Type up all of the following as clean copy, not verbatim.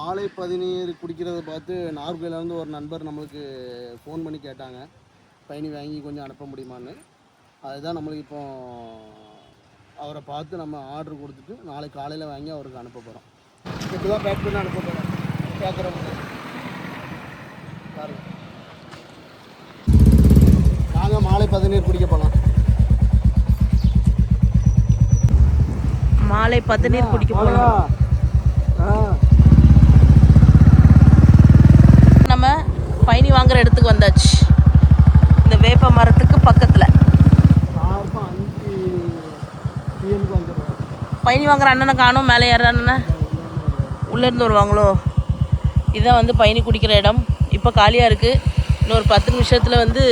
மாலை 17 குடிக்கிறத பார்த்து நாகர்கோயிலேருந்து ஒரு நண்பர் நம்மளுக்கு ஃபோன் பண்ணி கேட்டாங்க, பயணி வாங்கி கொஞ்சம் அனுப்ப முடியுமான்னு. அதுதான் நம்மளுக்கு இப்போ அவரை பார்த்து நம்ம ஆர்டர் கொடுத்துட்டு நாளைக்கு காலையில் வாங்கி அவருக்கு அனுப்ப போகிறோம். இப்படி தான் பேக் பண்ணி அனுப்ப போகிறோம். கேட்குறவங்க பாருங்க, நாங்கள் மாலை 17 குடிக்க போகலாம். மாலை 17 குடிக்க போகலாம். நம்ம பயணி வாங்குற இடத்துக்கு வந்தாச்சு. இந்த வேப்ப மரத்துக்கு பக்கத்தில் பயணி வாங்குற அண்ணனை காணும். மேலே ஏற அண்ணனை உள்ளேருந்து வருவாங்களோ. இதுதான் வந்து பயணி குடிக்கிற இடம். இப்போ காலியாக இருக்குது. இன்னொரு 10 நிமிஷத்தில் வந்து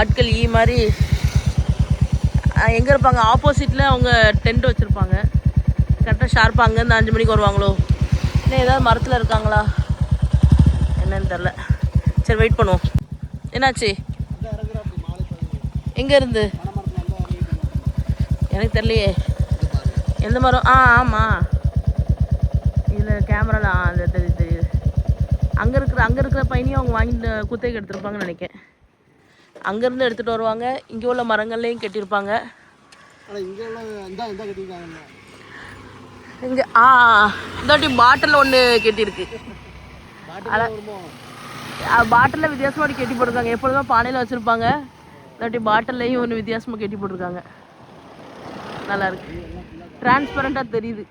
ஆட்கள் மாதிரி எங்கே இருப்பாங்க, ஆப்போசிட்டில் அவங்க டென்ட் வச்சுருப்பாங்க. கரெக்டாக ஷார்ப்பாக அங்கேருந்து 5 மணிக்கு வருவாங்களோ. இன்னும் ஏதாவது மரத்தில் இருக்காங்களா என்னன்னு தெரில. சரி வெயிட் பண்ணுவோம். என்னாச்சு? எங்கே இருந்து எனக்கு தெரியலையே. எந்த மரம்? ஆமாம், இதில் கேமராவில் அது தெரியுது. அங்கே இருக்கிற பயணியும் அவங்க வாங்கிட்டு குத்தகைக்கு எடுத்துருப்பாங்கன்னு நினைக்கிறேன். அங்கேருந்து எடுத்துகிட்டு வருவாங்க. இங்கே உள்ள மரங்கள்லேயும் கட்டியிருப்பாங்க. இங்கே இந்தாட்டி பாட்டில் ஒன்று கட்டியிருக்கு. பாட்டிலில் வித்தியாசமாக கட்டி போட்டிருக்காங்க. எப்பொழுதுமே பானையில் வச்சுருப்பாங்க. இல்லாட்டி பாட்டில்லையும் ஒன்று வித்தியாசமாக கட்டி போட்டிருக்காங்க. நல்லா இருக்கு, டிரான்ஸ்பரண்டாக தெரியுது.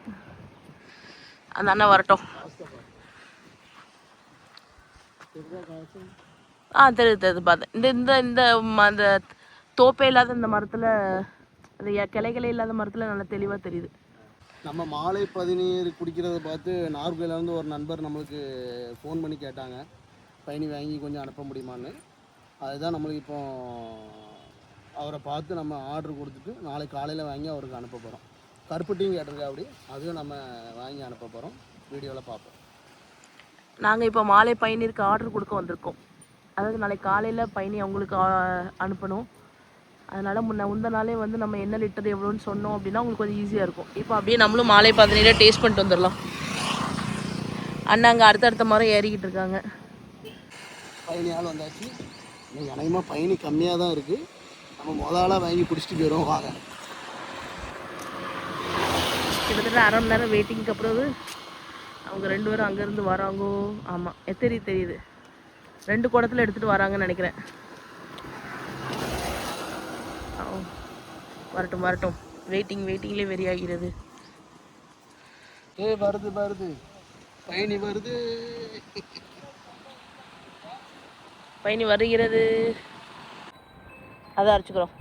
அந்த அண்ணன் வரட்டும். தெரியுது பார்த்தேன். இந்த இந்த அந்த தோப்பே இல்லாத இந்த மரத்தில், அந்த கிளைகளே இல்லாத மரத்தில் நல்லா தெளிவாக தெரியுது. நம்ம மாலை 17 குடிக்கிறத பார்த்து நாகர்கோயிலேருந்து ஒரு நண்பர் நம்மளுக்கு ஃபோன் பண்ணி கேட்டாங்க, பயணி வாங்கி கொஞ்சம் அனுப்ப முடியுமான்னு. அதுதான் நம்மளுக்கு இப்போ அவரை பார்த்து நம்ம ஆர்டர் கொடுத்துட்டு நாளைக்கு காலையில் வாங்கி அவருக்கு அனுப்ப போகிறோம். கருப்பு டீயும் கேட்டிருக்கா, அப்படி அதுவும் நம்ம வாங்கி அனுப்ப போகிறோம். வீடியோவில் பார்ப்போம். நாங்கள் இப்போ மாலை பயணிற்கு ஆர்டர் கொடுக்க வந்திருக்கோம். அதாவது நாளைக்கு காலையில் பயணி அவங்களுக்கு அனுப்பணும். அதனால் முந்த நாளே வந்து நம்ம என்ன லிட்டர் எவ்வளோன்னு சொன்னோம் அப்படின்னா உங்களுக்கு கொஞ்சம் ஈஸியாக இருக்கும். இப்போ அப்படியே நம்மளும் மாலை 17 டேஸ்ட் பண்ணிட்டு வந்துடலாம். அண்ணாங்க அடுத்தடுத்த மரம் ஏறிக்கிட்டு இருக்காங்க. பயணியால் வந்தாச்சு. இன்னைக்கு அநேகமாக பயணி கம்மியாக தான் இருக்குது. நம்ம முதலாக வாங்கி குடிச்சிட்டு போயிடுவோம். வாங்க. கிட்டத்தட்ட அரை மணி நேரம் வெயிட்டிங்க்கு அப்புறம் அவங்க 2 பேரும் அங்கேருந்து வராங்கோ. ஆமாம், தெரியுது. 2 குடத்தில் எடுத்துகிட்டு வராங்கன்னு நினைக்கிறேன். வரட்டும். வெயிட்டிங்லேயே வெறி ஆகிறது. வருது பயணி வருது. பயணி வருகிறது. அதை அரைச்சிக்கிறோம்.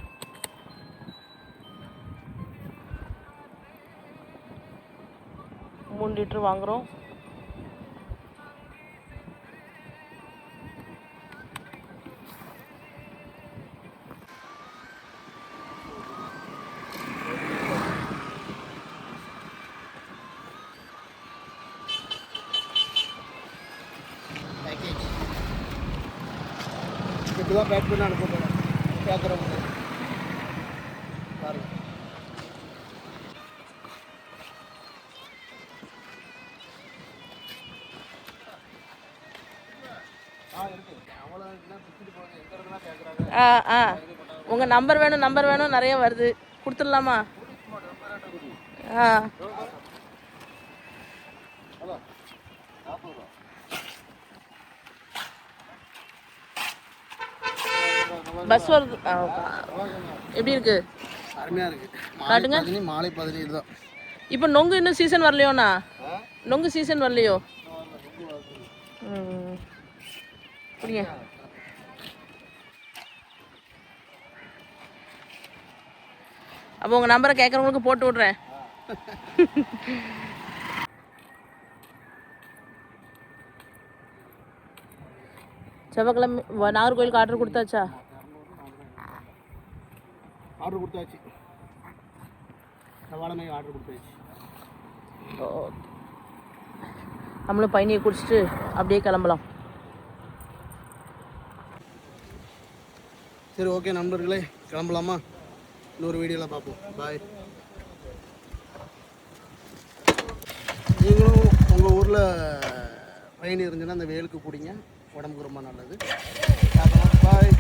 மூணு லிட்டர் வாங்குகிறோம். இப்படிதான் பேக் பண்ணி அனுப்ப போகிறோம். கேட்குறவங்க பாருங்க. உங்கள் நம்பர் வேணும் நிறைய வருது. கொடுத்துடலாமா? பஸ் வருது. எப்படி இருக்கு? அருமையாக இருக்கு. காட்டுங்க. மாலை 17 தான். இப்போ நொங்கு இன்னும் சீசன் வரலையோண்ணா? நொங்கு சீசன் வரலையோ? புரியுங்க. அப்போ உங்கள் நம்பரை கேட்குறவங்களுக்கு போட்டு விட்றேன். செவ்வாய்க்கிழமை நாகர்கோயிலுக்கு ஆர்டர் கொடுத்தாச்சா? ஆர்டர் கொடுத்தாச்சு. செவ்வாய்க்கிழமை ஆர்டர் கொடுத்தாச்சு. நம்மளும் பயணியை குடிச்சிட்டு அப்படியே கிளம்பலாம். சரி, ஓகே நண்பர்களே, கிளம்பலாமா? இன்னொரு வீடியோவில் பார்ப்போம். பாய். நீங்களும் உங்கள் ஊரில் பயணி இருந்துச்சுன்னா அந்த வெயிலுக்கு குடிங்க, உடம்புக்கு ரொம்ப நல்லது. பாய்.